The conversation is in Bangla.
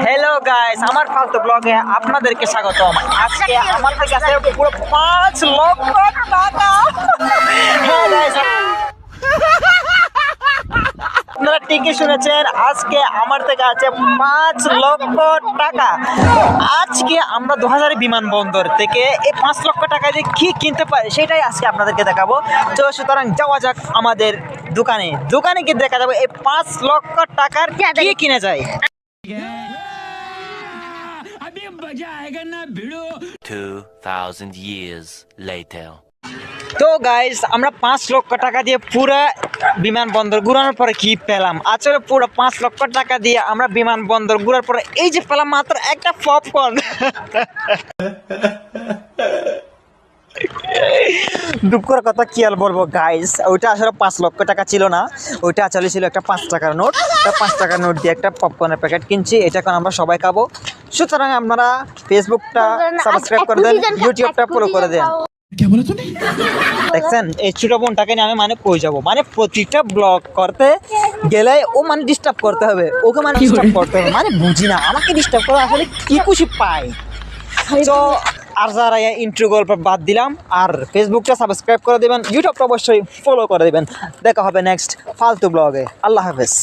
হ্যালো গাইস, আমার ফালতু ব্লগে আপনাদেরকে স্বাগতম। আজকে আমার কাছে আছে পুরো 5 লক্ষ টাকা। হ্যাঁ গাইস, আপনারা ঠিকই শুনেছেন, আজকে আমার থেকে আছে 5 লক্ষ টাকা। আজকে আমরা 2000 বিমানবন্দর থেকে এই 5 লক্ষ টাকা দিয়ে কি কিনতে পারি সেটাই আজকে আপনাদেরকে দেখাবো। তো সুতরাং যাওয়া যাক আমাদের দোকানে গিয়ে দেখা যাবে এই 5 লক্ষ টাকার কি কিনে যায়। 2000 years later. তো গাইস, আমরা 5 লক্ষ টাকা দিয়ে পুরো বিমানবন্দর ঘুরানোর পরে কি পেলাম? আসলে পুরো 5 লক্ষ টাকা দিয়ে আমরা বিমানবন্দর ঘুরার পরে এই যে পেলাম মাত্র একটা পপকর্ন। দুঃখের কথা কি আর বলবো গাইস, ওইটা আসলে 5 লক্ষ টাকা ছিল না, ওইটা আসলে ছিল একটা 5 টাকার নোট। 5 টাকার নোট দিয়ে একটা পপকর্নের প্যাকেট কিনছি, এটা এখন আমরা সবাই খাবো। সুতরাং আপনারা ফেসবুকটা সাবস্ক্রাইব করে দেন, ইউটিউবটা ফলো করে দেন। দেখছেন, এই ছোট বোনটাকে নিয়ে আমি কই যাবো, প্রতিটা ব্লগ করতে গেলে ও ডিস্টার্ব করতে হবে, ওকে ডিস্টার্ব করতে হবে, বুঝি না আমাকে ডিস্টার্ব করে আসলে কি খুশি পাই। তো আর যারা ইন্ট্রো গল্প বাদ দিলাম, আর ফেসবুকটা সাবস্ক্রাইব করে দেবেন, ইউটিউবটা অবশ্যই ফলো করে দেবেন। দেখা হবে নেক্সট ফালতু ব্লগে। আল্লাহ হাফেজ।